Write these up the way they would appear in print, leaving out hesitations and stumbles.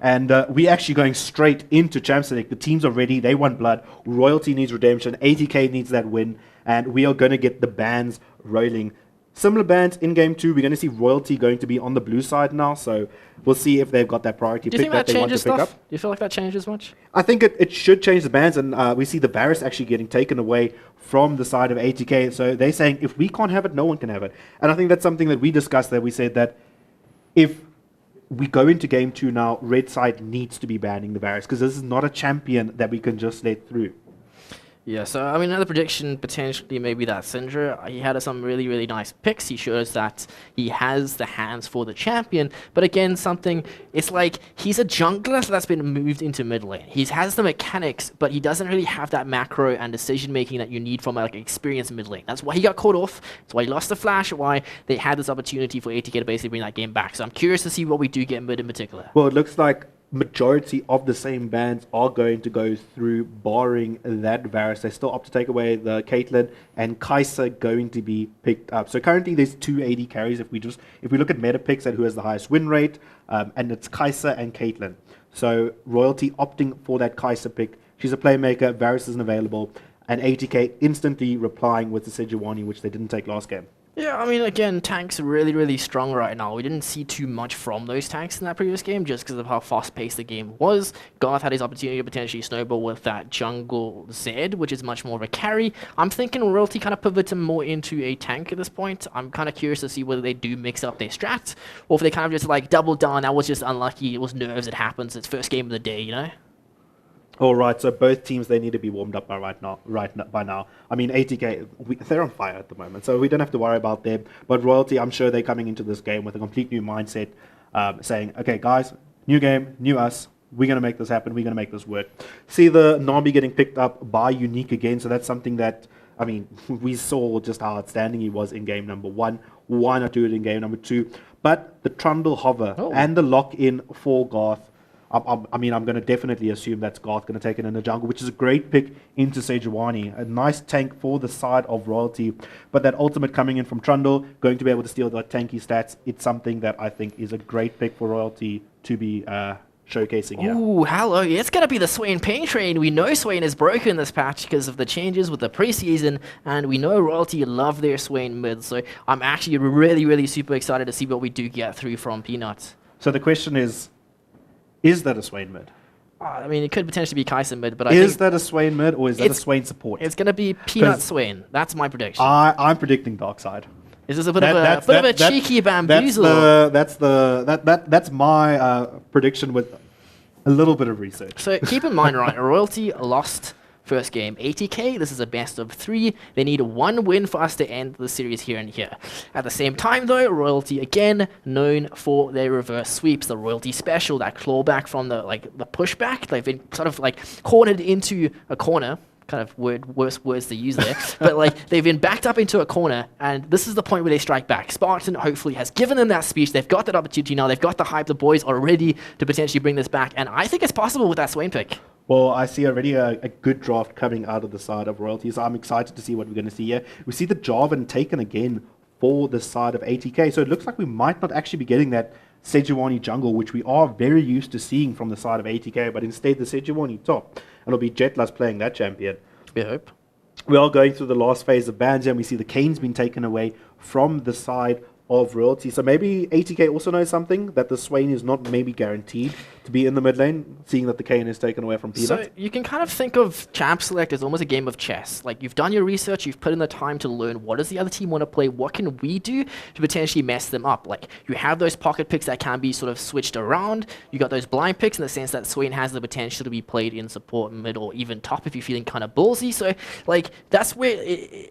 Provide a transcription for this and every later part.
And we're actually going straight into Champ Select. The teams are ready. They want blood. Royalty needs redemption. ATK needs that win. And we are going to get the bans rolling. Similar bans in Game 2. We're going to see Royalty going to be on the blue side now. So we'll see if they've got that priority pick that they want to pick up. Do you feel like that changes much? I think it should change the bans. And we see the Varus actually getting taken away from the side of ATK. So they're saying if we can't have it, no one can have it. And I think that's something that we discussed there. We said that if we go into Game 2 now, red side needs to be banning the Varus because this is not a champion that we can just let through. Yeah, so I mean, another prediction potentially maybe that Syndra. He had some really, really nice picks. He shows that he has the hands for the champion. But again, it's like he's a jungler that's been moved into mid lane. He has the mechanics, but he doesn't really have that macro and decision making that you need from like experienced mid lane. That's why he got caught off. That's why he lost the flash. Why they had this opportunity for ATK to basically bring that game back. So I'm curious to see what we do get mid in particular. Well, it looks like majority of the same bans are going to go through, barring that Varus. They still opt to take away the Caitlyn and Kai'Sa going to be picked up. So currently there's 2 AD carries. If we look at meta picks at who has the highest win rate, and it's Kai'Sa and Caitlyn. So Royalty opting for that Kai'Sa pick. She's a playmaker. Varus isn't available, and ATK instantly replying with the Sejuani, which they didn't take last game. Yeah, I mean, again, tanks are really, really strong right now. We didn't see too much from those tanks in that previous game just because of how fast-paced the game was. Garth had his opportunity to potentially snowball with that jungle Zed, which is much more of a carry. I'm thinking Royalty kind of pivot him more into a tank at this point. I'm kind of curious to see whether they do mix up their strat or if they kind of just like double down. That was just unlucky. It was nerves. It happens. It's first game of the day, you know? All right, so both teams, they need to be warmed up by by now. I mean, ATK, they're on fire at the moment, so we don't have to worry about them. But Royalty, I'm sure they're coming into this game with a complete new mindset, saying, okay, guys, new game, new us. We're going to make this happen. We're going to make this work. See the Nabi getting picked up by Unique again, so that's something that, I mean, we saw just how outstanding he was in game number 1. Why not do it in game number 2? But the Trundle Hover and the lock-in for Garth, I mean, I'm going to definitely assume that's Garth going to take it in the jungle, which is a great pick into Sejuani. A nice tank for the side of Royalty. But that ultimate coming in from Trundle, going to be able to steal the tanky stats, it's something that I think is a great pick for Royalty to be showcasing here. Ooh, hello. It's going to be the Swain Pain Train. We know Swain is broken this patch because of the changes with the preseason, and we know Royalty love their Swain mid. So I'm actually really, really super excited to see what we do get through from Peanuts. So the question is that a Swain mid? I mean, it could potentially be Kai'Sa mid, but is that a Swain mid or is that a Swain support? It's going to be Peanut Swain. That's my prediction. I'm predicting Dark Side. Is this a bit of a cheeky bamboozle? That's my prediction with a little bit of research. So keep in mind, right, Royalty lost first game. ATK, this is a best of 3. They need 1 win for us to end the series here and here. At the same time, though, Royalty, again, known for their reverse sweeps, the Royalty special, that clawback from the pushback. They've been sort of like cornered into a corner. Kind of worse words to use there. But like they've been backed up into a corner, and this is the point where they strike back. Spartan hopefully has given them that speech. They've got that opportunity now. They've got the hype. The boys are ready to potentially bring this back, and I think it's possible with that Swain pick. Well, I see already a good draft coming out of the side of Royalty, so I'm excited to see what we're going to see here. We see the Jarvan taken again for the side of ATK, so it looks like we might not actually be getting that Sejuani jungle, which we are very used to seeing from the side of ATK, but instead the Sejuani top. And it'll be Jetlas playing that champion. We hope. We are going through the last phase of bans here, and we see the Kane's been taken away from the side of Royalty. So maybe ATK also knows something, that the Swain is not maybe guaranteed to be in the mid lane, seeing that the Kane is taken away from Peanut. So you can kind of think of Champ Select as almost a game of chess. Like, you've done your research, you've put in the time to learn what does the other team want to play, what can we do to potentially mess them up. Like, you have those pocket picks that can be sort of switched around. You got those blind picks in the sense that Swain has the potential to be played in support, mid, or even top if you're feeling kind of ballsy. So, like, that's where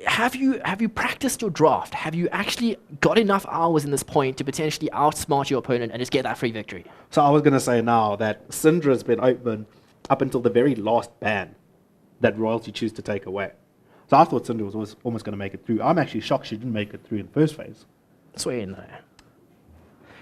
have you practiced your draft? Have you actually got enough hours in this point to potentially outsmart your opponent and just get that free victory? So I was going to say now that Syndra's been open up until the very last ban that Royalty choose to take away. So I thought Syndra was almost going to make it through. I'm actually shocked she didn't make it through in the first phase. Swain, though.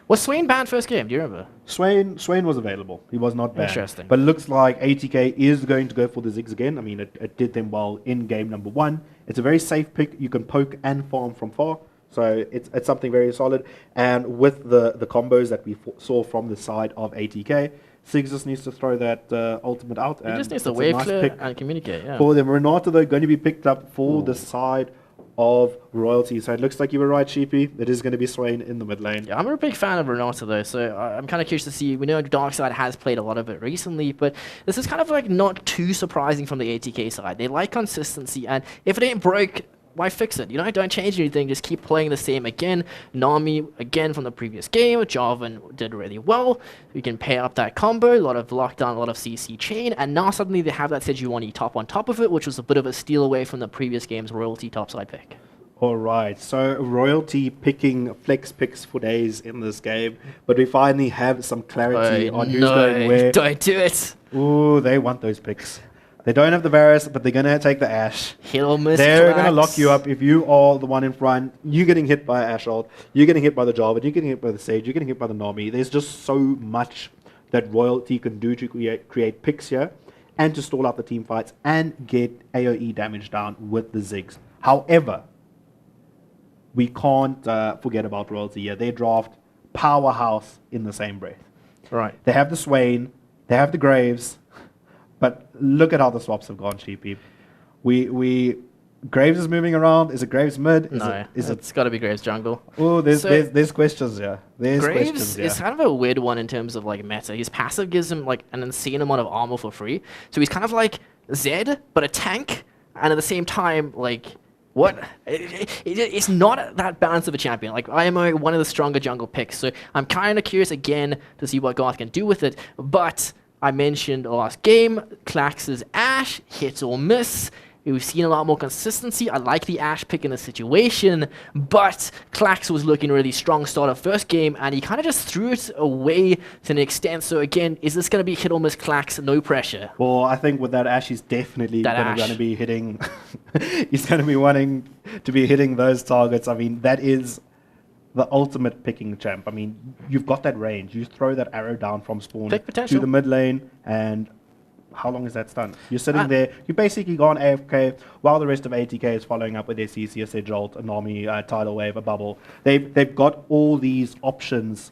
Was Swain banned first game? Do you remember? Swain was available. He was not banned. Interesting. But it looks like ATK is going to go for the Ziggs again. I mean, it did them well in game number 1. It's a very safe pick. You can poke and farm from far. So it's something very solid. And with the combos that we saw from the side of ATK, Siggs just needs to throw that ultimate out. He just needs it's to a wave nice clear pick and communicate, yeah. for them. Renato, though, going to be picked up for the side of Royalty. So it looks like you were right, Sheepii. It is going to be Swain in the mid lane. Yeah, I'm a big fan of Renato though, so I'm kind of curious to see. We know Darkside has played a lot of it recently, but this is kind of like not too surprising from the ATK side. They like consistency, and if it ain't broke, why fix it? You know, don't change anything. Just keep playing the same again. Nami again from the previous game. Jarvan did really well. You can pair up that combo. A lot of lockdown, a lot of CC chain, and now suddenly they have that Sejuani top on top of it, which was a bit of a steal away from the previous game's Royalty topside pick. All right, so Royalty picking flex picks for days in this game, but we finally have some clarity on who's going where. Don't do it. Ooh, they want those picks. They don't have the Varus, but they're going to take the Ashe. Hit or miss. They're going to lock you up. If you are the one in front, you're getting hit by Ashe ult, you're getting hit by the Jarvan, you're getting hit by the Sage, you're getting hit by the Nami. There's just so much that Royalty can do to create picks here and to stall out the team fights and get AoE damage down with the Ziggs. However, we can't forget about Royalty here. They draft powerhouse in the same breath. Right. They have the Swain, they have the Graves, but look at how the swaps have gone, Sheepii. Graves is moving around. Is it Graves mid? It's got to be Graves jungle. Oh, there's questions here. There's Graves questions here. is kind of a weird one in terms of like meta. His passive gives him like an insane amount of armor for free. So he's kind of like Zed, but a tank, and at the same time, like, what? It's not that balanced of a champion. Like, IMO, one of the stronger jungle picks. So I'm kind of curious again to see what Garth can do with it. But I mentioned last game, Klax's Ashe, hit or miss. We've seen a lot more consistency. I like the Ashe pick in the situation, but Klax was looking really strong start of first game, and he kind of just threw it away to an extent. So again, is this going to be hit or miss Klax? No pressure. Well, I think with that Ashe, he's definitely going to be hitting. He's going to be wanting to be hitting those targets. I mean, that is the ultimate picking champ. I mean, you've got that range. You throw that arrow down from spawn to the mid lane, and how long is that stun? You're sitting there, you basically gone AFK while the rest of ATK is following up with their CC, a Sage ult, a Nami, tidal wave, a bubble. They've got all these options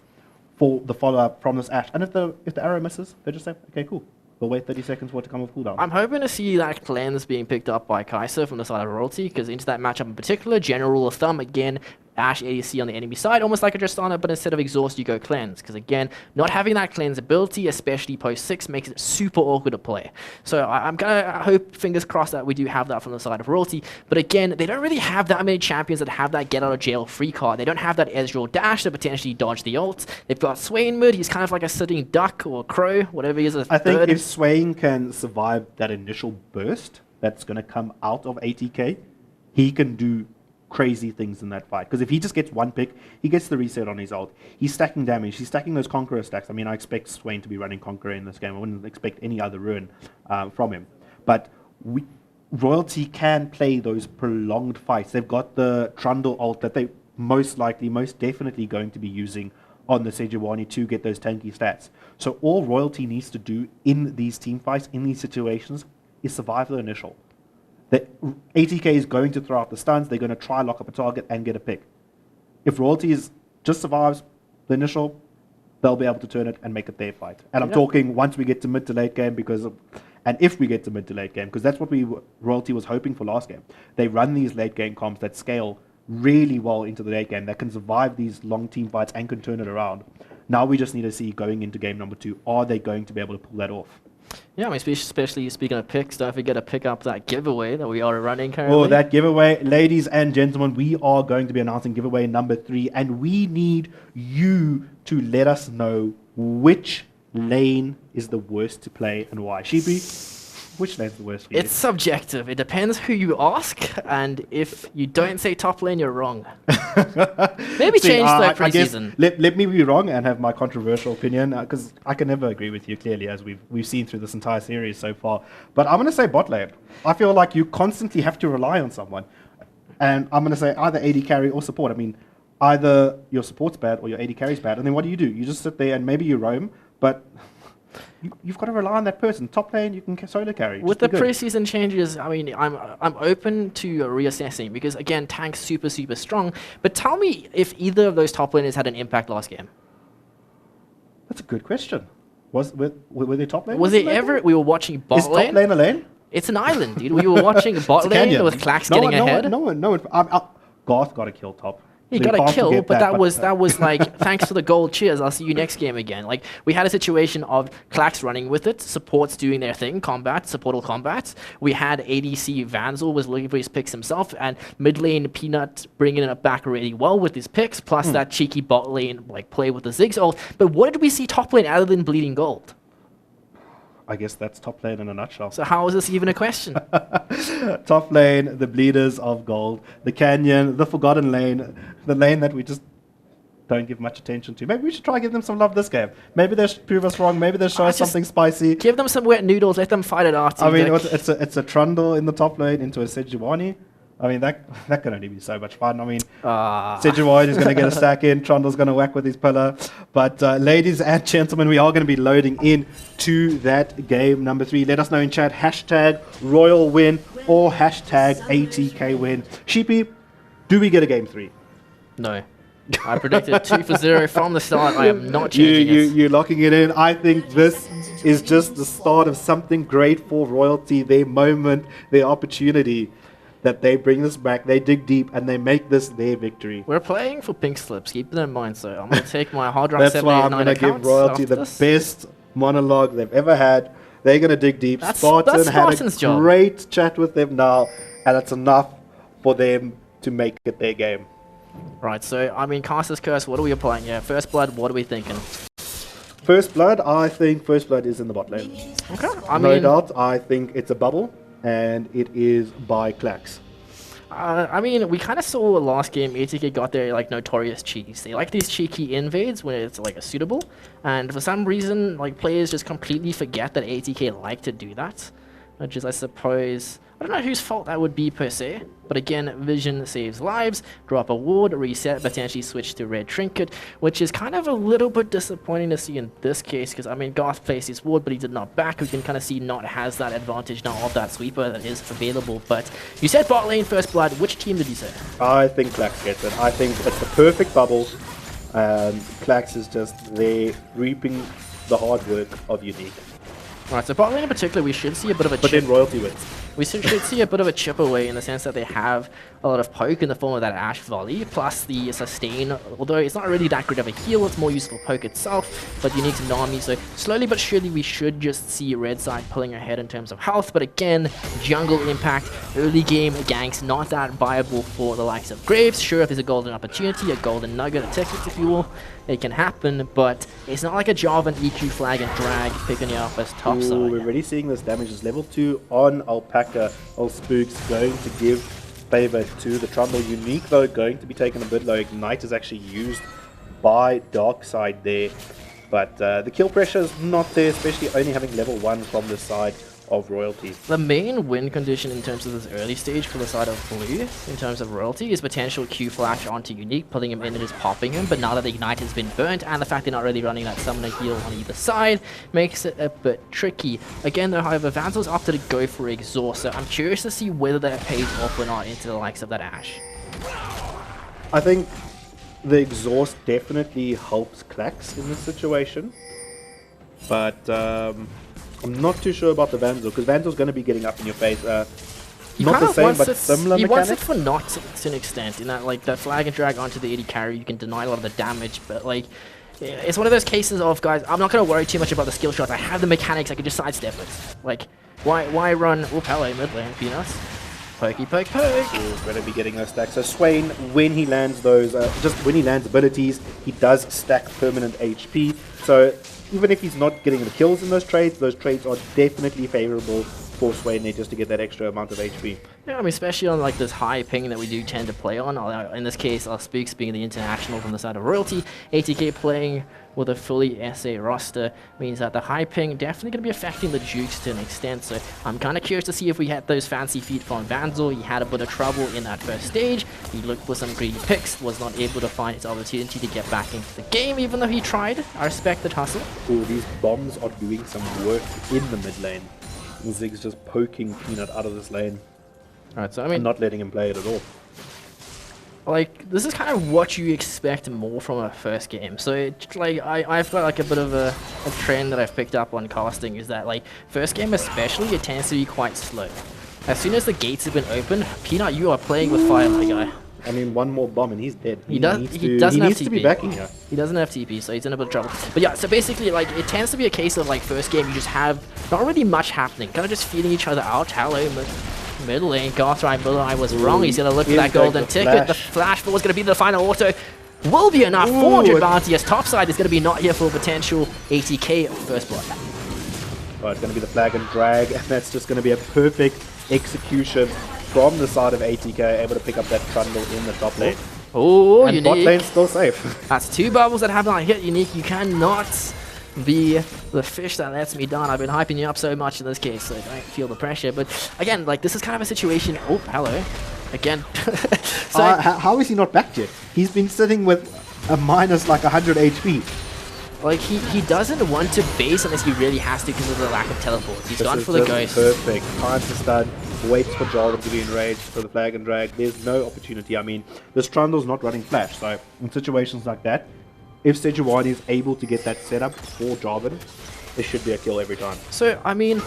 for the follow-up from this Ashe. And if the arrow misses, they just say, okay, cool. We'll wait 30 seconds for it to come off cooldown. I'm hoping to see that cleanse being picked up by Kai'Sa from the side of Royalty, because into that matchup in particular, general rule of thumb, again, Ashe ADC on the enemy side, almost like a Tristana, but instead of exhaust, you go cleanse. Because again, not having that cleanse ability, especially post 6, makes it super awkward to play. So I'm gonna hope, fingers crossed, that we do have that from the side of Royalty. But again, they don't really have that many champions that have that get out of jail free card. They don't have that Ezreal dash to potentially dodge the ult. They've got Swain mid, he's kind of like a sitting duck or a crow, whatever he is. I think if Swain can survive that initial burst that's gonna come out of ATK, he can do crazy things in that fight. Because if he just gets one pick, he gets the reset on his ult. He's stacking damage. He's stacking those Conqueror stacks. I mean, I expect Swain to be running Conqueror in this game. I wouldn't expect any other ruin from him. But Royalty can play those prolonged fights. They've got the Trundle ult that they most definitely going to be using on the Sejuani to get those tanky stats. So all Royalty needs to do in these team fights, in these situations, is survive the initial. The ATK is going to throw out the stuns. They're going to try lock up a target and get a pick. If Royalty just survives the initial, they'll be able to turn it and make it their fight. And I'm talking once we get to mid to late game, and if we get to mid to late game, because that's what Royalty was hoping for last game. They run these late game comps that scale really well into the late game, that can survive these long team fights and can turn it around. Now we just need to see, going into game number 2, are they going to be able to pull that off? Yeah, I mean, especially speaking of picks, don't forget to pick up that giveaway that we are running currently. Oh, that giveaway. Ladies and gentlemen, we are going to be announcing giveaway number 3, and we need you to let us know which lane is the worst to play and why. Sheepii, which lane's the worst for you? It's subjective. It depends who you ask, and if you don't say top lane, you're wrong. Maybe change that pre-season. Let me be wrong and have my controversial opinion, because I can never agree with you clearly, as we've seen through this entire series so far. But I'm going to say bot lane. I feel like you constantly have to rely on someone. And I'm going to say either AD carry or support. I mean, either your support's bad or your AD carry's bad. And then what do? You just sit there and maybe you roam, but you've got to rely on that person. Top lane, you can solo carry. With the preseason changes, I mean, I'm open to reassessing, because again, tank's super strong. But tell me if either of those top laners had an impact last game. That's a good question. Were they top lane? Was it ever? We were watching bot Is top lane. lane a lane? It's an island, dude. We were watching bot lane Canyon. with Clax getting ahead. No one. Garth got a kill top. He We got a can't kill, forget but that was like, thanks for the gold, cheers, I'll see you next game again. Like, we had a situation of Clax running with it, supports doing their thing, supportal combat. We had ADC Vanzel was looking for his picks himself, and mid lane Peanut bringing it back really well with his picks, plus that cheeky bot lane like play with the Ziggs ult. But what did we see top lane other than bleeding gold? I guess that's top lane in a nutshell. So how is this even a question? Top lane, the bleeders of gold, the canyon, the forgotten lane, the lane that we just don't give much attention to. Maybe we should try and give them some love this game. Maybe they'll prove us wrong. Maybe they'll show us something spicy. Give them some wet noodles. Let them fight it out. I mean, it's a Trundle in the top lane into a Sejuani. I mean, that can only be so much fun. I mean, Sejuani is going to get a stack in. Trundle's going to whack with his pillar. But ladies and gentlemen, we are going to be loading in to that game number 3. Let us know in chat, hashtag royal win or hashtag ATK win. Sheepii, do we get a game 3? No. I predicted 2-0 from the start. I am not changing it. You're locking it in. I think this is just the start of something great for Royalty, their moment, their opportunity. That they bring this back, they dig deep, and they make this their victory. We're playing for pink slips, keep that in mind. So I'm going to take my HardRock That's why I'm going to give Royalty the best monologue they've ever had. They're going to dig deep. Spartan had a great chat with them now, and it's enough for them to make it their game. Right, so, I mean, Caster's Curse, what are we applying here? First Blood, what are we thinking? First Blood, I think First Blood is in the bot lane. Okay, no doubt, I think it's a bubble. And it is by Clax. I mean, we kind of saw last game, ATK got their like notorious cheese. They like these cheeky invades when it's like a suitable, and for some reason, like players just completely forget that ATK like to do that, which is, I suppose, I don't know whose fault that would be per se, but again, Vision saves lives, drop a ward, reset, potentially switch to Red Trinket, which is kind of a little bit disappointing to see in this case, because, I mean, Garth placed his ward, but he did not back. We can kind of see Not has that advantage now of that sweeper that is available, but you said bot lane, First Blood. Which team did you say? I think Clax gets it. I think it's the perfect bubble, and Clax is just there reaping the hard work of Unique. Alright, so bot lane in particular, we should see a bit of a chip. But then Royalty wins. We should see a bit of a chip away in the sense that they have a lot of poke in the form of that Ash Volley, plus the sustain, although it's not really that great of a heal, it's more useful poke itself, but you need to Nami, so slowly but surely we should just see Red side pulling ahead in terms of health, but again, jungle impact, early game ganks, not that viable for the likes of Graves. Sure, if there's a golden opportunity, a golden nugget, a ticket if you will, it can happen, but it's not like a Jarvan EQ flag and drag picking you up as top side. We're already seeing this damage is level 2 on Alpaca. Old Spook's going to give favor to the Trundle. Unique though, going to be taken a bit low. Ignite is actually used by Darkside there, but the kill pressure is not there, especially only having level 1 from the side of Royalty. The main win condition in terms of this early stage for the side of Blue, in terms of Royalty, is potential Q flash onto Unique, pulling him in and just popping him, but now that the Ignite has been burnt, and the fact they're not really running that Summoner heal on either side, makes it a bit tricky. Again though, however, Vanzel's opted to go for Exhaust, so I'm curious to see whether that pays off or not into the likes of that Ashe. I think the Exhaust definitely helps Clax in this situation, but I'm not too sure about the Vanzel, because Vanzel's going to be getting up in your face. Not the same, but similar He mechanic. wants it for not to an extent, in that like the flag and drag onto the AD carry, you can deny a lot of the damage, but like it's one of those cases of, guys, I'm not going to worry too much about the skill shots. I have the mechanics, I can just sidestep it. Like, why run Pele mid lane, Peanuts? Pokey, poke, poke. He's going to be getting those stacks. So Swain, when he lands those, just when he lands abilities, he does stack permanent HP. So even if he's not getting the kills in those trades are definitely favorable for Swain there just to get that extra amount of HP. Yeah, I mean, especially on like this high ping that we do tend to play on. In this case, our Spooks being the international from the side of Royalty, ATK playing with a fully SA roster means that the high ping definitely going to be affecting the Jukes to an extent. So I'm kind of curious to see if we had those fancy feet from Vanzel. He had a bit of trouble in that first stage. He looked for some greedy picks, was not able to find his opportunity to get back into the game, even though he tried. I respect the hustle. Ooh, these bombs are doing some work in the mid lane. Zig's just poking Peanut out of this lane. Alright, so I mean, not letting him play it at all. like, this is kind of what you expect more from a first game. So, like, I've got, like, a bit of a trend that I've picked up on casting, is that, like, first game especially, it tends to be quite slow. As soon as the gates have been opened, Peanut, you are playing with fire, my guy. I mean, one more bomb and he's dead. He doesn't needs have to be TP. backing here. He doesn't have TP, so he's in a bit of trouble. But yeah, so basically, like, it tends to be a case of, like, first game, you just have not really much happening. Kind of just feeding each other out. Hello, middle lane. Gothrai, middle lane was wrong. He's going to look for that golden ticket. The flash, but what's going to be the final auto? Will be enough. 400 bounty as topside is going to be not here for potential 80k first blood. Well, it's going to be the flag and drag, and that's just going to be a perfect execution from the side of 80k, able to pick up that trundle in the top lane. Oh, and Unique. bot lane's still safe. That's 2 bubbles that have not hit. Unique, you cannot be the fish that lets me down. I've been hyping you up so much in this case, so I don't feel the pressure. But again, like, this is kind of a situation. Oh, hello. Again. So, how is he not back yet? He's been sitting with a minus like 100 HP. like, he doesn't want to base unless he really has to because of the lack of teleport. He's gone for the ghost. Perfect. Time to stun. Waits for Jarvan to be enraged for the flag and drag. There's no opportunity. I mean, this Trundle's not running flash, so in situations like that, if Sejuani is able to get that setup for Jarvan, it should be a kill every time. So, I mean,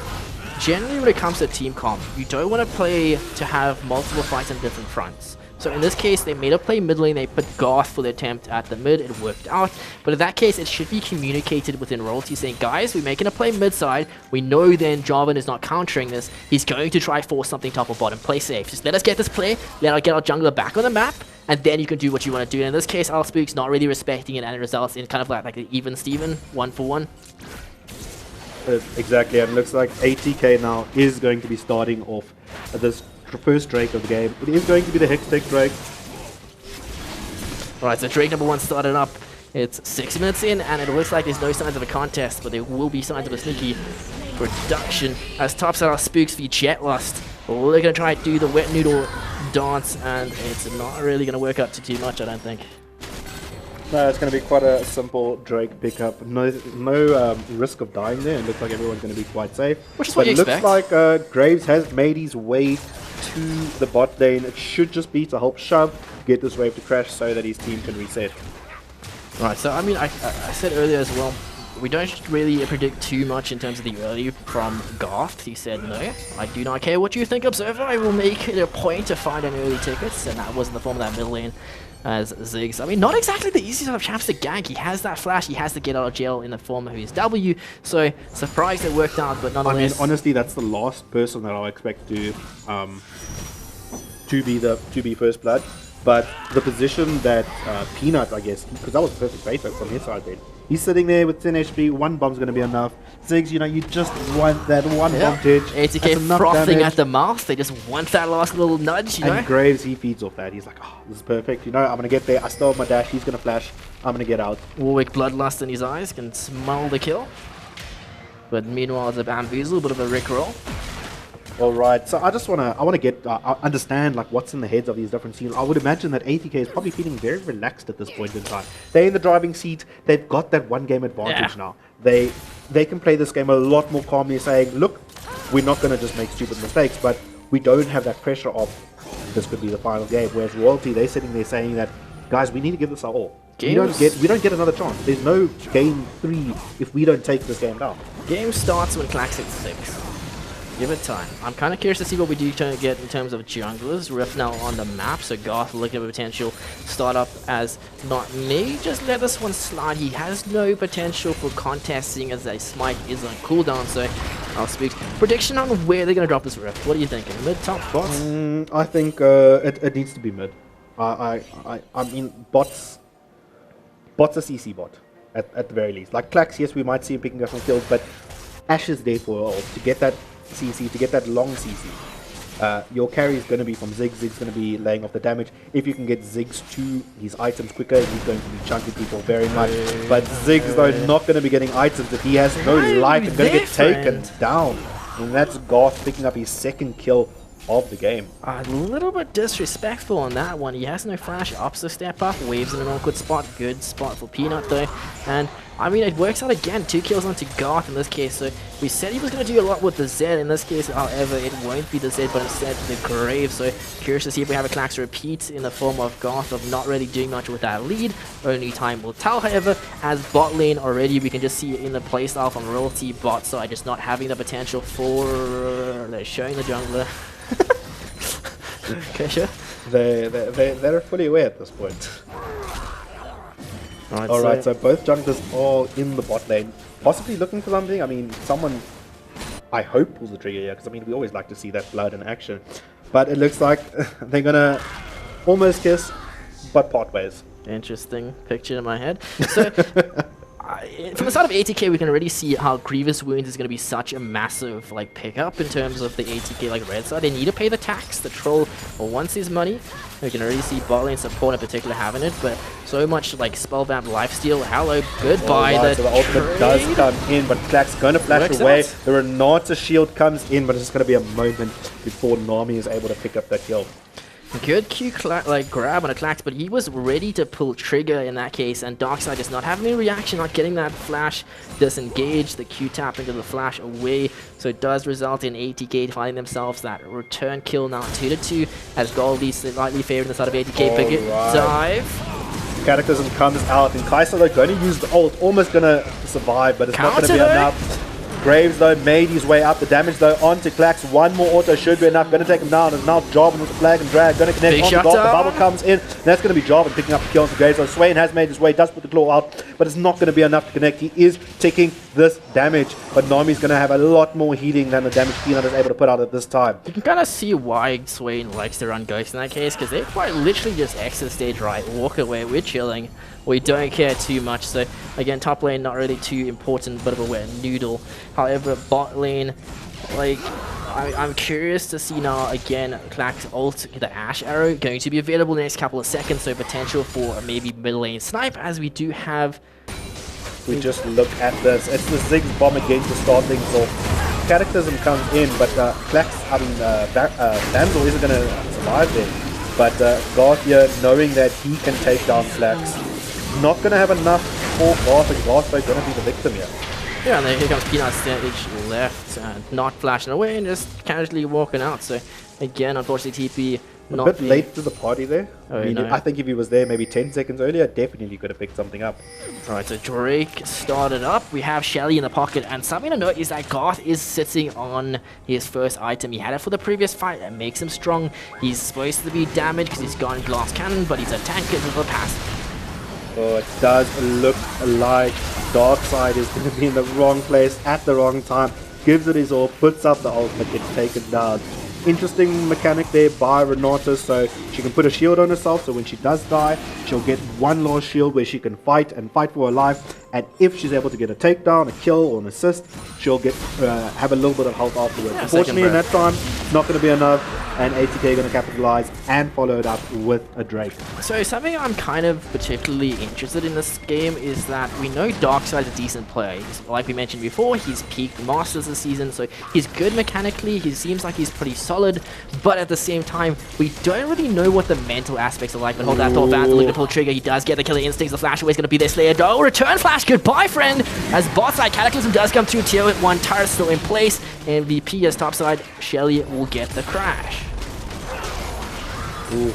generally when it comes to team comp, you don't want to play to have multiple fights on different fronts. So in this case, they made a play mid lane, they put Garth for the attempt at the mid, it worked out. But in that case, it should be communicated within Royalty saying, guys, we're making a play mid side, we know then Jarvan is not countering this, he's going to try force something top or bottom, play safe. Just let us get this play, let us get our jungler back on the map, and then you can do what you want to do. And in this case, Spook's not really respecting it, and it results in kind of like an even Steven, 1-for-1. Exactly, and it looks like 80k now is going to be starting off this first Drake of the game. It is going to be the Hextech Drake. Right, so Drake number 1 started up. It's 6 minutes in, and it looks like there's no signs of a contest, but there will be signs of a sneaky production as topside our Spooks v Jetlust. They're going to try to do the wet noodle dance, and it's not really going to work out to too much, I don't think. No, it's going to be quite a simple Drake pickup. No risk of dying there. It looks like everyone's going to be quite safe. Which is what you expect. It looks like Graves has made his way to the bot lane. It should just be to help shove, get this wave to crash so that his team can reset. Right, so I mean, I said earlier as well, we don't really predict too much in terms of the early from Garth. He said, no, I do not care what you think, Observer. I will make it a point to find an early tickets, and that was in the form of that middle lane as Ziggs. I mean, not exactly the easiest of champs to gank. He has that flash, he has to get out of jail in the form of his W, so surprised it worked out, but nonetheless. I mean, honestly, that's the last person that I'll expect to be first blood. But the position that Peanut, I guess, because that was a perfect bait from his side then. He's sitting there with 10 HP, 1 bomb's going to be enough. Ziggs, you know, you just want that one bomb to hit. 80k frothing at the mouth, they just want that last little nudge, you know? And Graves, he feeds off that. He's like, oh, this is perfect. You know, I'm going to get there. I still have my dash. He's going to flash. I'm going to get out. Warwick bloodlust in his eyes, can smell the kill. But meanwhile, it's a bamboozle, bit of a rickroll. All right, so I just want to get understand like what's in the heads of these different teams. I would imagine that 80k is probably feeling very relaxed at this point in time. They're in the driving seat. They've got that 1 game advantage now. They can play this game a lot more calmly, saying, look, we're not going to just make stupid mistakes, but we don't have that pressure of this could be the final game. Whereas Royalty, they're sitting there saying that, guys, we need to give this our all. We don't get another chance. There's no game 3 if we don't take this game down. Game starts when Clax hits 6. Give it time. I'm kind of curious to see what we do get in terms of junglers. Rift now on the map, so Garth looking at a potential startup as not me. Just let this one slide. He has no potential for contest, seeing as a smite is on cooldown. So I'll speak. Prediction on where they're going to drop this Rift. What are you thinking? Mid, top, bots? I think it needs to be mid. I mean, bots a CC bot at the very least. Like Clax, yes, we might see him picking up some kills, but Ash is there for all to get that CC, to get that long CC. Your carry is going to be from Ziggs. Ziggs going to be laying off the damage. If you can get Ziggs to his items quicker, he's going to be chunking people very much. But Ziggs, though, not going to be getting items if he has no life and going to get taken down. And that's Garth picking up his 2nd kill of the game. A little bit disrespectful on that one. He has no flash, opts to step up, waves in an awkward spot. Good spot for Peanut though. And I mean, it works out again. 2 kills onto Garth in this case. So we said he was going to do a lot with the Z. In this case, however, it won't be the Z, but instead the Grave. So curious to see if we have a Klax repeat in the form of Garth of not really doing much with that lead. Only time will tell, however, as bot lane already, we can just see in the playstyle from Royalty bot side just not having the potential for... They're showing the jungler. Okay, sure. They're fully aware at this point. Alright, so both junglers are in the bot lane, possibly looking for something. I mean, someone, I hope, pulls the trigger here, because I mean, we always like to see that blood in action. But it looks like they're gonna almost kiss, but part ways. Interesting picture in my head. So, from the start of 80k, we can already see how Grievous Wounds is going to be such a massive like pickup in terms of the 80k like red side. They need to pay the tax. The troll wants his money. We can already see bot lane support in particular having it, but so much like spellbound lifesteal. Hello, goodbye. Right, so the ultimate does come in, but Klax's going to flash away. The Renata shield comes in, but it's just going to be a moment before Nami is able to pick up that kill. Good Q like grab on a Klax, but he was ready to pull trigger in that case, and Darkseid just not having any reaction, not getting that flash disengaged, the Q tap into the flash away, so it does result in 80k finding themselves that return kill now 2-2, as Goldie slightly favored the side of 80k, big dive. Cataclysm comes out, and Kai'Sa though going to use the ult, almost going to survive, but it's not going to be enough. Graves though made his way up, the damage though onto Klax, one more auto should be enough, going to take him down, and now Jarvan with the flag and drag, going to connect onto Gold, the bubble comes in, and that's going to be Jarvan picking up the kill onto Graves, though Swain has made his way, does put the claw out, but it's not going to be enough to connect. He is taking this damage, but Nami's going to have a lot more healing than the damage Peanut is able to put out at this time. You can kind of see why Swain likes to run Ghost in that case, because they quite literally just exit stage right, walk away, we're chilling. We don't care too much, so again, top lane not really too important, bit of a wet noodle. However, bot lane, like, I'm curious to see now, again, Klax ult, the Ash arrow, going to be available in the next couple of seconds, so potential for maybe mid lane snipe, as we do have... We just look at this, it's the Ziggs bomb again to start things off. Cataclysm comes in, but Damsel isn't going to survive there. But Garth here, knowing that he can take down Klax, not going to have enough for Garth, and Garth is going to be the victim here. Yeah, and then here comes Peanut stage left, not flashing away and just casually walking out. So again, unfortunately, TP not a bit late to the party there. Oh, I mean, I think if he was there maybe 10 seconds earlier, definitely could have picked something up. Alright, so Drake started up. We have Shelly in the pocket, and something to note is that Garth is sitting on his first item. He had it for the previous fight. It makes him strong. He's supposed to be damaged because he's gone glass cannon, but he's a tank in the past. Oh, it does look like Darkseid is going to be in the wrong place at the wrong time. Gives it his all, puts up the ultimate, gets taken down. Interesting mechanic there by Renata, so she can put a shield on herself, so when she does die, she'll get one last shield where she can fight for her life, and if she's able to get a takedown, a kill, or an assist, she'll get have a little bit of health afterwards. Yeah, unfortunately, in that time, it's not going to be enough, and 80k going to capitalize and follow it up with a Drake. So something I'm kind of particularly interested in this game is that we know Darkseid's a decent player. Like we mentioned before, he's peaked Masters this season, so he's good mechanically, he seems like he's pretty solid, but at the same time, we don't really know what the mental aspects are like. But hold that thought, Van, looking to pull trigger, he does get the killer instincts, the flash away is going to be there, Slayer, oh, return flash, goodbye friend, as bot side, Cataclysm does come through, tier 1 turret still in place, MVP as top side, Shelly will get the crash. Ooh.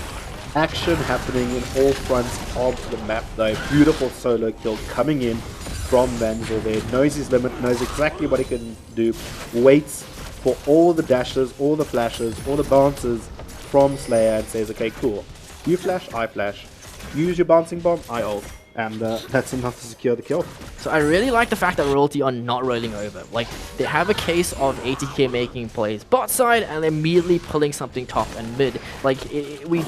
Action happening in all fronts of the map though. Beautiful solo kill coming in from Vanzel there. Knows his limit, knows exactly what he can do. Waits for all the dashes, all the flashes, all the bounces from Slayer and says, okay, cool. You flash, I flash. Use your bouncing bomb, I ult. And that's enough to secure the kill. So I really like the fact that Royalty are not rolling over. Like, they have a case of 80k making plays bot side and immediately pulling something top and mid. Like, we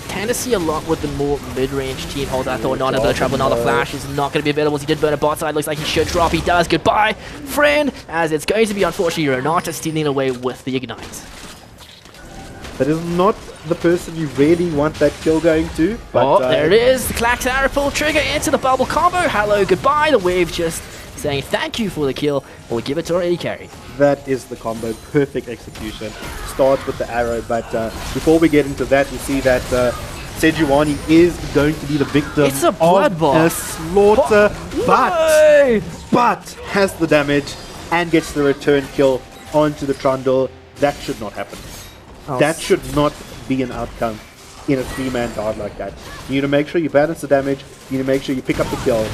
tend to see a lot with the more mid-range team. Hold that thought, not another trouble, another flash is not going to be available. He did burn a bot side, looks like he should drop. He does, goodbye, friend, as it's going to be unfortunately Renata stealing away with the Ignite. That is not the person you really want that kill going to. But, there it is. The Klax arrow pull trigger into the bubble combo. Hello, goodbye. The wave just saying thank you for the kill. We'll give it to our AD carry. That is the combo. Perfect execution. Starts with the arrow, but before we get into that, we see that Sejuani is going to be the victim It's a of bloodbath. a slaughter, but has the damage and gets the return kill onto the Trundle. That should not happen. That should not be an outcome in a 3-man guard like that. You need to make sure you balance the damage, you need to make sure you pick up the kill,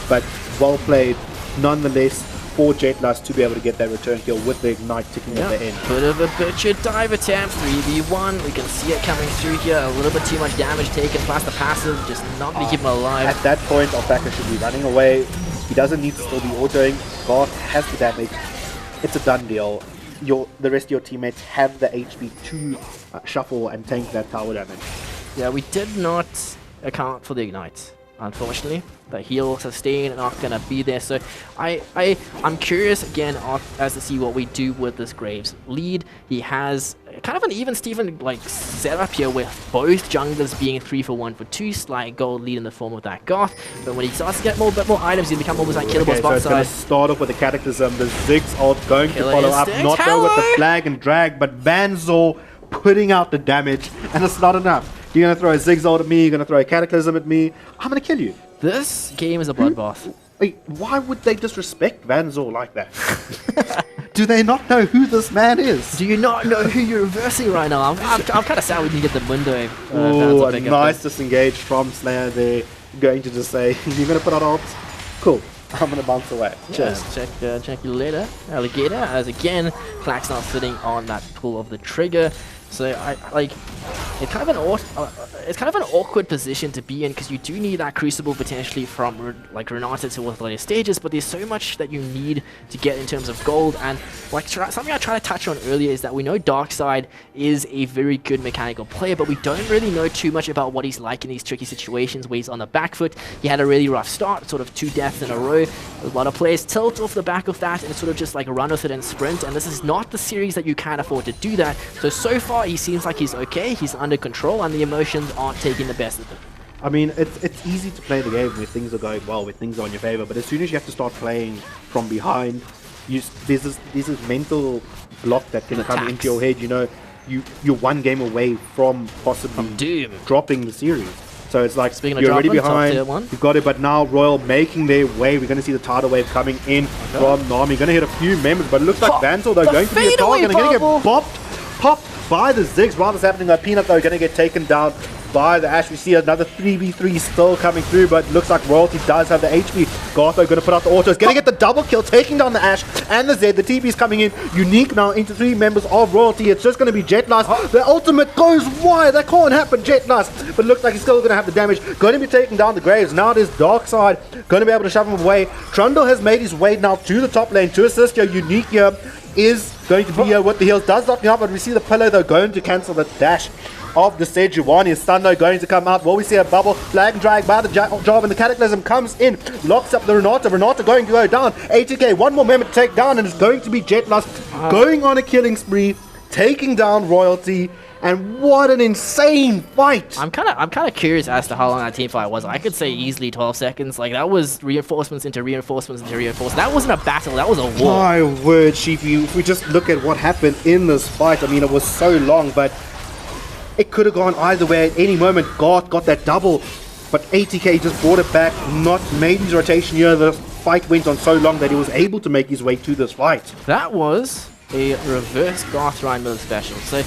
but well played nonetheless for Jetlust to be able to get that return kill with the Ignite ticking at the end. Bit of a butcher dive attempt, 3v1. We can see it coming through here. A little bit too much damage taken, plus the passive just not going to keep him alive. At that point, Alpaca should be running away. He doesn't need to still be autoing. Garth has the damage. It's a done deal. The rest of your teammates have the HP to shuffle and tank that tower damage. Yeah, we did not account for the Ignite, unfortunately. The heal sustain not gonna be there, so I'm curious again as to see what we do with this Graves lead. He has kind of an even Steven like setup here with both junglers being 3 for 1 for 2, slight gold lead in the form of that Goth. But when he starts to get a bit more items, he'll become almost unkillable spot so it's going side. to start off with the Cataclysm. The Ziggs ult going to follow up, not though with the flag and drag, but Vanzor putting out the damage, and it's not enough. You're going to throw a Ziggs ult at me, you're going to throw a Cataclysm at me, I'm going to kill you. This game is a bloodbath. Wait, why would they disrespect Vanzor like that? Do they not know who this man is? Do you not know who you're reversing right now? I'm kind of sad we didn't get the Mundo. Oh, a nice disengage from Slayer there. Going to just say, you're going to put out ult? Cool. I'm going to bounce away. Cheers. Check you later, Alligator. As again, Clack's not sitting on that pull of the trigger. So it's kind of an awkward position to be in, because you do need that Crucible potentially from like Renata towards the later stages, but there's so much that you need to get in terms of gold. And like something I tried to touch on earlier is that we know Darkside is a very good mechanical player, but we don't really know too much about what he's like in these tricky situations where he's on the back foot. He had a really rough start, sort of 2 deaths in a row. A lot of players tilt off the back of that and sort of just like run with it and sprint, and this is not the series that you can afford to do that. So far he seems like he's okay, he's under control, and the emotions aren't taking the best of him. I mean, it's easy to play the game where things are going well, where things are in your favor, but as soon as you have to start playing from behind, there's this mental block that can come into your head. You know, you're one game away from possibly dropping the series. So it's like, you're already behind, you've got it, but now Royal making their way. We're going to see the tidal wave coming in from Nami. Going to hit a few members, but it looks like Vanzor, though, going to be a target and going to get popped by the Ziggs. While this is happening, Peanut, though, going to get taken down by the Ashe. We see another 3v3 still coming through, but looks like Royalty does have the HP. Gartho going to put out the autos, going to get the double kill, taking down the Ashe and the Zed. The TP is coming in. Unique now into 3 members of Royalty. It's just going to be Jetlust. The ultimate goes wide. That can't happen, Jetlust. But looks like he's still going to have the damage. Going to be taking down the Graves. Now there's Darkside going to be able to shove him away. Trundle has made his way now to the top lane to assist here. Unique here is going to be here with the heals. Does not know, but we see the pillow though going to cancel the dash of the Sejuani. Stun though going to come out. Will we see a bubble? Flag drag by the job, and the Cataclysm comes in, locks up the Renata. Renata going to go down. ATK, one more member to take down, and it's going to be Jetlust going on a killing spree, taking down Royalty. And what an insane fight! I'm kind of curious as to how long that team fight was. I could say easily 12 seconds. Like, that was reinforcements into reinforcements into reinforcements. That wasn't a battle, that was a war. My word, Sheepii, if we just look at what happened in this fight, I mean, it was so long, but it could have gone either way at any moment. Garth got that double, but ATK just brought it back, not made his rotation here. The fight went on so long that he was able to make his way to this fight. That was a reverse Garth Ryan Miller special. So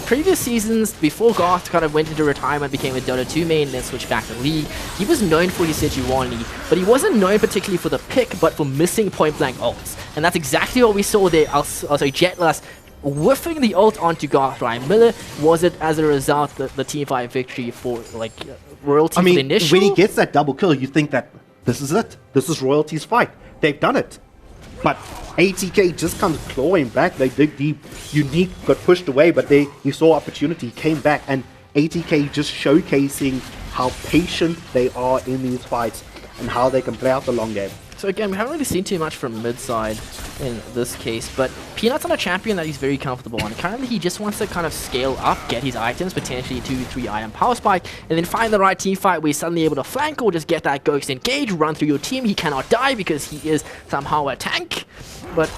previous seasons, before Garth kind of went into retirement, became a Dota 2 main, then switched back to League, he was known for his Sejuani, but he wasn't known particularly for the pick, but for missing point-blank ults. And that's exactly what we saw there. Also, Jetlust whiffing the ult onto Garth Ryan Miller. Was it as a result the team fight victory for like Royalty? I mean, for the initial? When he gets that double kill, you think that this is it. This is Royalty's fight. They've done it. But ATK just comes clawing back. They dig deep. Unique got pushed away, but he saw opportunity, came back, and ATK just showcasing how patient they are in these fights and how they can play out the long game. So again, we haven't really seen too much from mid-side in this case, but Peanut's on a champion that he's very comfortable on. Currently, he just wants to kind of scale up, get his items, potentially 2-3 item power spike, and then find the right team fight where he's suddenly able to flank or just get that ghost engage, run through your team. He cannot die because he is somehow a tank, but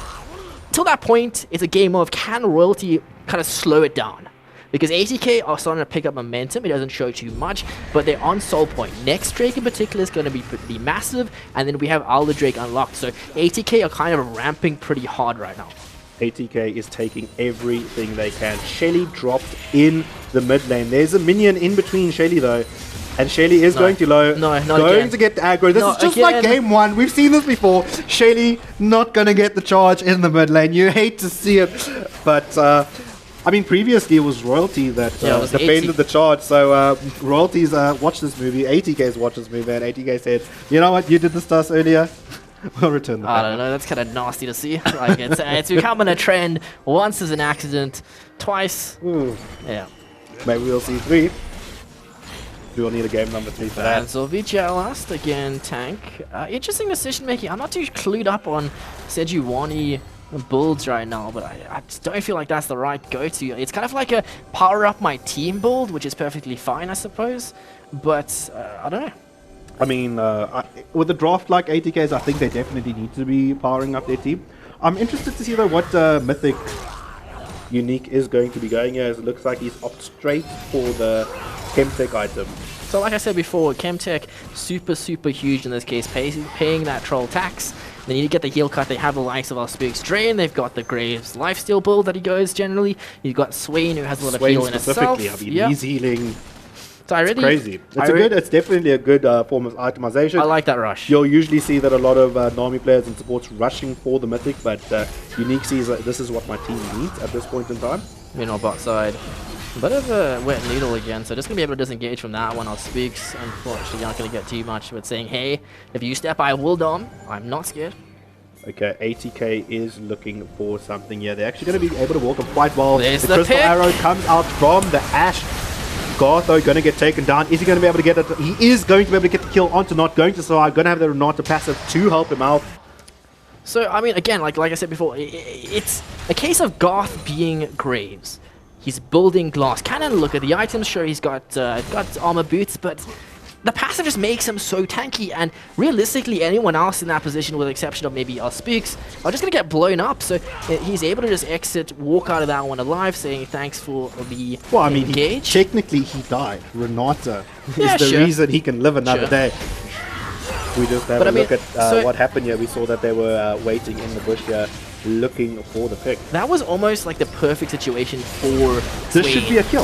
till that point, it's a game of can Royalty kind of slow it down? because ATK are starting to pick up momentum. It doesn't show too much, but they're on Soul Point. Next Drake in particular is going to be massive, and then we have Alder Drake unlocked. So ATK are kind of ramping pretty hard right now. ATK is taking everything they can. Shelly dropped in the mid lane. There's a minion in between Shelly though. And Shelly is going too low. No, not going again. to get aggro. This Not is just again. like game 1. We've seen this before. Shelly not going to get the charge in the mid lane. You hate to see it. But, I mean, previously it was Royalty that defended the charge. So, Royalty's watched this movie. ATK's watched this movie. And ATK said, you know what? You did this to us earlier. We'll return the I don't know. That's kind of nasty to see. Like it's becoming a trend. Once is an accident. Twice. Ooh. Yeah. Maybe we'll see 3. We will need a game number 3 for that. So VGL last again, tank. Interesting decision making. I'm not too clued up on Sejuani builds right now, but I just don't feel like that's the right go-to. It's kind of like a power up my team build, which is perfectly fine, I suppose. But I don't know. I mean, with a draft like ATK's, I think they definitely need to be powering up their team. I'm interested to see though what Mythic Unique is going to be going here, as it looks like he's opted straight for the Chemtech item. So like I said before, Chemtech, super huge in this case, paying that troll tax. They need to get the heal cut. They have the likes of our Spook's Drain. They've got the Graves lifesteal build that he goes generally. You've got Swain, who has a lot of heal in itself. I mean, he's healing. So it's crazy. It's definitely a good form of itemization. I like that rush. You'll usually see that a lot of Nami players and supports rushing for the Mythic, but Unique sees that this is what my team needs at this point in time. You know, bot side. Bit of a wet needle again, so just going to be able to disengage from that one. Our Speaks, unfortunately, not going to get too much, but saying, hey, if you step, I will dom. I'm not scared. Okay, ATK is looking for something here. They're actually going to be able to walk him quite well. There's the Crystal Arrow comes out from the Ash. Garth, though, going to get taken down. Is he going to be able to get it? He is going to be able to get the kill onto Not going to, so I'm going to have the Renata passive to help him out. So, I mean, again, like I said before, it's a case of Garth being Graves. He's building glass cannon. Look at the items. Sure, he's got armor boots, but the passive just makes him so tanky. And realistically, anyone else in that position, with the exception of maybe our Speaks, are just gonna get blown up. So he's able to just exit, walk out of that one alive, saying thanks for the well, I mean, engage. Technically, he died. Renata is the reason he can live another day. We just have a look at what happened here. We saw that they were waiting in the bush here, looking for the pick. That was almost like the perfect situation for This Swain. should be a kill.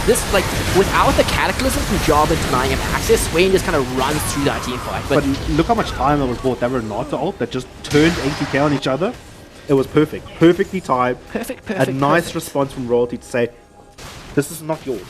This, like, without the Cataclysm from Java denying him access, Swain just kind of runs through that team fight. But look how much time that was bought. That Renata ult that just turned ATK on each other. It was perfect. Perfectly timed. Perfect. A nice response from Royalty to say, this is not yours.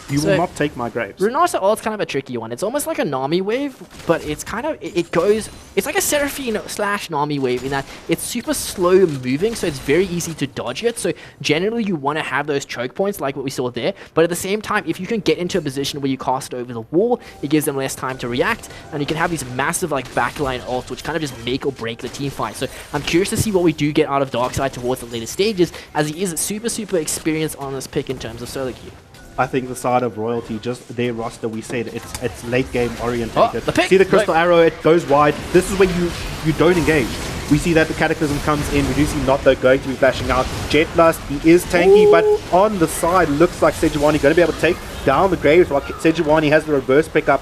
You will not take my Graves. Renata ult's kind of a tricky one. It's almost like a Nami wave, but it's kind of, it goes, it's like a Seraphine / Nami wave in that it's super slow moving, so it's very easy to dodge it. So generally you want to have those choke points like what we saw there, but at the same time, if you can get into a position where you cast it over the wall, it gives them less time to react, and you can have these massive like backline ults, which kind of just make or break the team fight. So I'm curious to see what we do get out of Darkseid towards the later stages, as he is super experienced on this pick in terms of solo queue. I think the side of Royalty, just their roster, we said it's late game orientated. The pick. See the Crystal Arrow, it goes wide. This is where you don't engage. We see that the Cataclysm comes in. We do see Not though going to be flashing out. Jetlust, he is tanky, but on the side looks like Sejuani going to be able to take down the Graves, while Sejuani has the reverse pickup,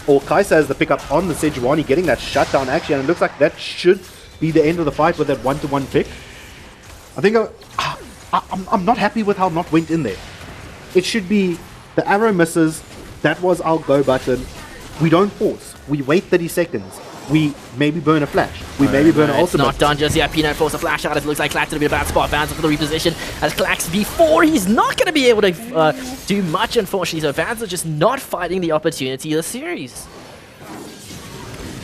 or Kaisa has the pickup on the Sejuani, getting that shutdown action, and it looks like that should be the end of the fight with that 1-to-1 pick. I think I'm not happy with how Not went in there. It should be the arrow misses, that was our go button. We don't force. We wait 30 seconds. We maybe burn a flash. We maybe burn an ultimate. It's not done just yet. Peanut force a flash out. It looks like Clax to be a bad spot. Vanza for the reposition. As Clax V4, he's not going to be able to do much, unfortunately. So Vanza just not fighting the opportunity of the series.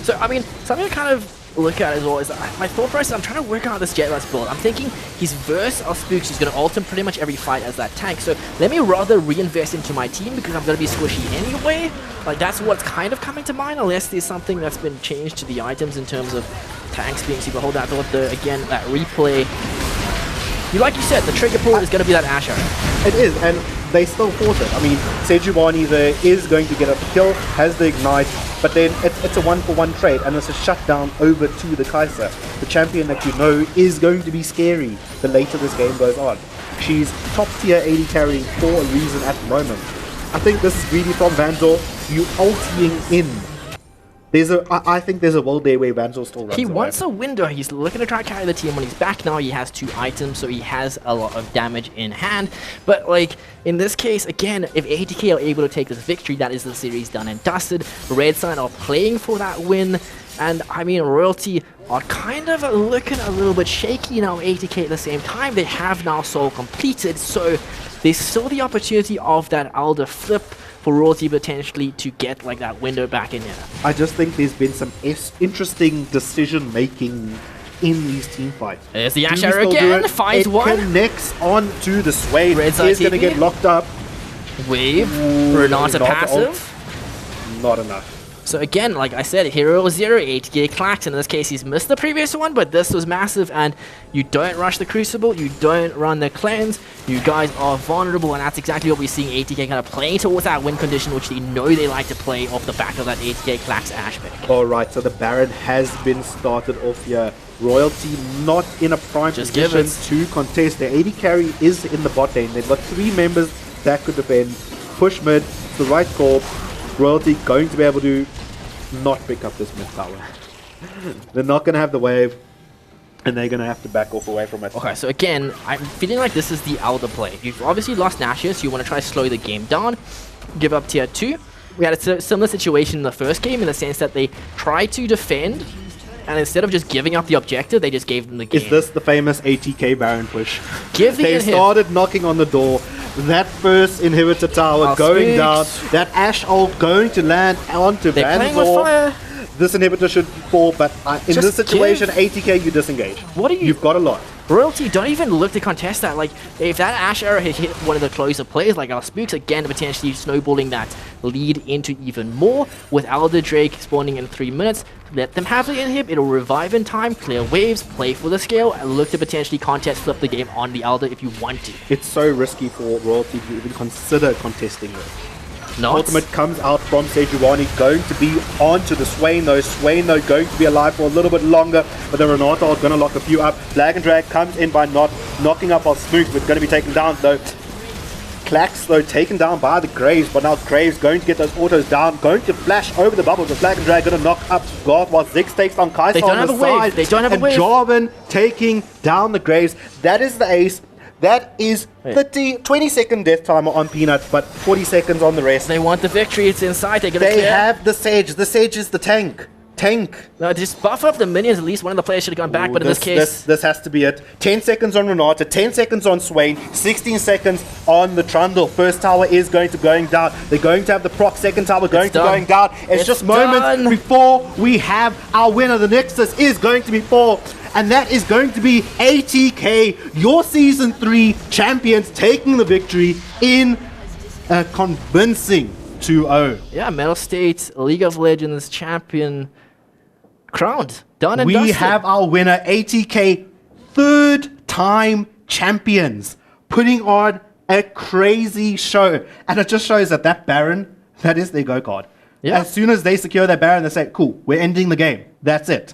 So, I mean, something to kind of look at as well is my thought process. I'm trying to work out this Jetlust build. I'm thinking he's verse our Spooks. He's going to ult him pretty much every fight as that tank. So let me rather reinvest into my team because I'm going to be squishy anyway. Like, that's what's kind of coming to mind, unless there's something that's been changed to the items in terms of tanks being super. Hold that thought there. Again, that replay. Like you said, the trigger pull is going to be that Asher. It is, and they still force it. I mean, Sejuani there is going to get a kill, has the ignite. but then it's a 1-for-1 trade, and it's a shutdown over to the Kai'Sa, the champion that you know is going to be scary the later this game goes on. She's top tier AD carry for a reason at the moment. I think this is greedy from Vanzor. You ulting in. I think there's a world there where Vanzor still runs He away. wants a window. He's looking to try to carry the team. When he's back now, he has 2 items, so he has a lot of damage in hand. But like in this case, again, if ATK are able to take this victory, that is the series done and dusted. Red Sign are playing for that win. And I mean, Royalty are kind of looking a little bit shaky now. ATK at the same time, they have now Soul completed, so there's still the opportunity of that Alder flip for Royalty potentially to get like that window back in here. I just think there's been some interesting decision making in these team fights. There's the Ash Arrow again, finds it one. Connects on to the Swain. Red side He's going to TP. get locked up. Wave, Ooh, Renata Renata passive. Not enough. So again, like I said, Hero 0, 8k Clax. In this case, he's missed the previous one, but this was massive, and you don't rush the Crucible, you don't run the cleanse, you guys are vulnerable, and that's exactly what we're seeing ATK kind of playing towards that win condition, which they know they like to play off the back of that 8k Clax Ash pick. Alright, so the Baron has been started off here. Royalty not in a prime Just position to contest. Their AD carry is in the bot lane. They've got 3 members that could defend. Push mid, it's the right call. Royalty going to be able to not pick up this mid tower. They're not going to have the wave, and they're going to have to back off away from it. Okay, so again, I'm feeling like this is the Elder play. You've obviously lost Nashia, so you want to try to slow the game down, give up tier 2. We had a similar situation in the first game in the sense that they tried to defend, and instead of just giving up the objective, they just gave them the game. Is this the famous ATK Baron push? Give the They inhib. started knocking on the door. That first inhibitor tower going down. That Ash ult going to land onto They're playing with Vanzor. fire. This inhibitor should fall, but in Just this situation, give. ATK, you disengage. What are you- You've got a lot. Royalty, don't even look to contest that. Like, if that Ash Arrow had hit one of the closer players, like our Spooks, again, potentially snowballing that lead into even more. With Elder Drake spawning in 3 minutes, let them have the inhib, it'll revive in time, clear waves, play for the scale, and look to potentially contest flip the game on the Elder if you want to. It's so risky for Royalty to even consider contesting this. Not. Ultimate comes out from Sejuani, going to be onto the Swain though. Swain though going to be alive for a little bit longer, but the Renata are going to lock a few up. Flag and Drag comes in by not knocking up our Smook, but going to be taken down though. Clax though taken down by the Graves, but now Graves going to get those autos down, going to flash over the bubbles. The Flag and Drag going to knock up Garth while Ziggs takes on Kai'Sa They don't on have the a wave. side. They don't have a and wave. Jarvan taking down the Graves. That is the ace. That is 20-second death timer on Peanut, but 40 seconds on the rest. They want the victory, it's inside, they're gonna They clear. have the Sage. The Sage is the tank. No, just buff up the minions, at least one of the players should have gone back, but in this case... This has to be it. 10 seconds on Renata, 10 seconds on Swain, 16 seconds on the Trundle. First tower is going down. They're going to have the proc, second tower going down. It's just moments done. before we have our winner. The Nexus is going to be 4. And that is going to be ATK, your Season 3 champions, taking the victory in a convincing 2-0. Yeah, Mettlestate League of Legends champion crowned. Done and We dusted. have our winner, ATK, 3rd time champions, putting on a crazy show. And it just shows that Baron, that is their go card. Yeah. As soon as they secure that Baron, they say, cool, we're ending the game. That's it.